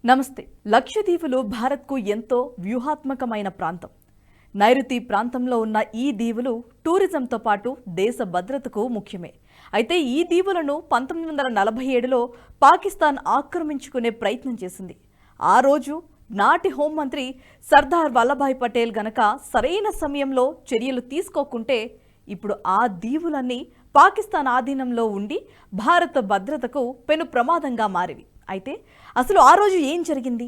నమస్తే. లక్షద్వీపులు భారత్కు ఎంతో వ్యూహాత్మకమైన ప్రాంతం. నైరుతి ప్రాంతంలో ఉన్న ఈ దీవులు టూరిజంతో పాటు దేశ భద్రతకు ముఖ్యమే. అయితే ఈ దీవులను 1947లో పాకిస్తాన్ ఆక్రమించుకునే ప్రయత్నం చేసింది. ఆ రోజు నాటి హోంమంత్రి సర్దార్ వల్లభాయ్ పటేల్ గనక సరైన సమయంలో చర్యలు తీసుకోకుంటే ఇప్పుడు ఆ దీవులన్నీ పాకిస్తాన్ ఆధీనంలో ఉండి భారత భద్రతకు పెను ప్రమాదంగా మారేవి. అయితే అసలు ఆ రోజు ఏం జరిగింది?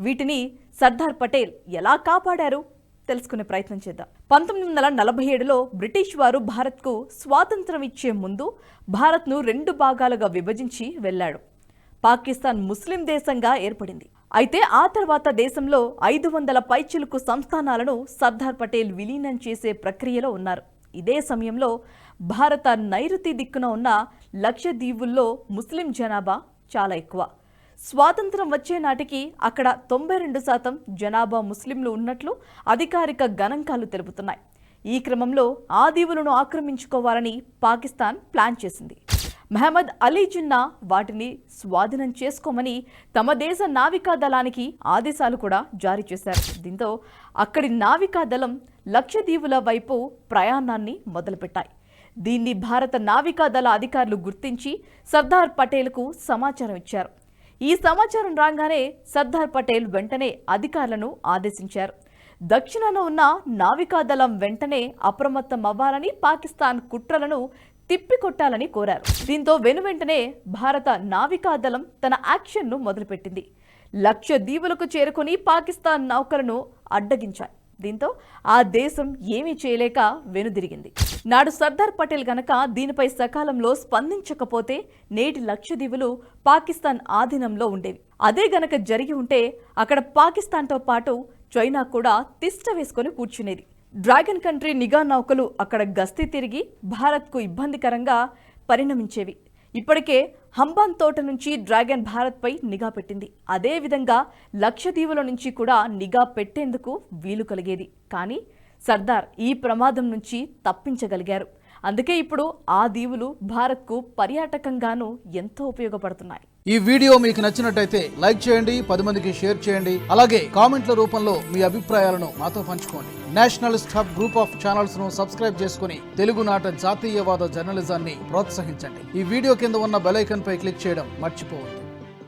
వీటిని సర్దార్ పటేల్ ఎలా కాపాడారు తెలుసుకునే ప్రయత్నం చేద్దాం. 1947లో బ్రిటిష్ వారు భారత్కు స్వాతంత్రం ఇచ్చే ముందు భారత్ను 2 భాగాలుగా విభజించి వెళ్లాడు. పాకిస్తాన్ ముస్లిం దేశంగా ఏర్పడింది. అయితే ఆ తర్వాత దేశంలో 500 పైచిలుకు సంస్థానాలను సర్దార్ పటేల్ విలీనం చేసే ప్రక్రియలో ఉన్నారు. ఇదే సమయంలో భారత నైరుతి దిక్కున ఉన్న లక్షద్వీపుల్లో ముస్లిం జనాభా చాలా ఎక్కువ. స్వాతంత్రం వచ్చే నాటికి అక్కడ 92% జనాభా ముస్లింలు ఉన్నట్లు అధికారిక గణాంకాలు తెలుపుతున్నాయి. ఈ క్రమంలో ఆ దీవులను ఆక్రమించుకోవాలని పాకిస్తాన్ ప్లాన్ చేసింది. మహమ్మద్ అలీ జిన్నా వాటిని స్వాధీనం చేసుకోమని తమ దేశ నావికా దళానికి ఆదేశాలు కూడా జారీ చేశారు. దీంతో అక్కడి నావికా దళం లక్షద్వీపుల వైపు ప్రయాణాన్ని మొదలుపెట్టాయి. దీన్ని భారత నావికా దళ అధికారులు గుర్తించి సర్దార్ పటేల్కు సమాచారం ఇచ్చారు. ఈ సమాచారం రాగానే సర్దార్ పటేల్ వెంటనే అధికారులను ఆదేశించారు. దక్షిణాన ఉన్న నావికా దళం వెంటనే అప్రమత్తం అవ్వాలని, పాకిస్తాన్ కుట్రలను తిప్పికొట్టాలని కోరారు. దీంతో వెనువెంటనే భారత నావికా దళం తన యాక్షన్ను మొదలుపెట్టింది. లక్షద్వీపులకు చేరుకుని పాకిస్తాన్ నౌకలను అడ్డగించాయి. దీంతో ఆ దేశం ఏమీ చేయలేక వెనుదిరిగింది. నాడు సర్దార్ పటేల్ గనక దీనిపై సకాలంలో స్పందించకపోతే నేటి లక్షద్వీపులు పాకిస్తాన్ ఆధీనంలో ఉండేవి. అదే గనక జరిగి ఉంటే అక్కడ పాకిస్తాన్తో పాటు చైనా కూడా తిష్ట వేసుకొని కూర్చునేది. డ్రాగన్ కంట్రీ నిఘా నౌకలు అక్కడ గస్తీ తిరిగి భారత్కు ఇబ్బందికరంగా పరిణమించేవి. ఇప్పటికే హంబాన్ తోట నుంచి డ్రాగన్ భారత్పై నిఘా పెట్టింది. అదేవిధంగా లక్షద్వీపుల నుంచి కూడా నిఘా పెట్టేందుకు వీలు కలిగేది. కానీ సర్దార్ ఈ ప్రమాదం నుంచి తప్పించగలిగారు. అందుకే ఇప్పుడు ఆ దీవులు భారత్కు పర్యాటకంగానూ ఎంతో ఉపయోగపడుతున్నాయి. ఈ వీడియో మీకు నచ్చినట్టయితే లైక్ చేయండి, 10 మందికి షేర్ చేయండి. అలాగే కామెంట్ల రూపంలో మీ అభిప్రాయాలను మాతో పంచుకోండి. Nationalist hub group of channels ను సబ్స్క్రైబ్ చేసుకుని తెలుగునాట జాతీయవాద జర్నలిజాన్ని ప్రోత్సహించండి. ఈ వీడియో కింద ఉన్న బెల్ ఐకాన్ పై క్లిక్ చేయడం మర్చిపోవద్దు.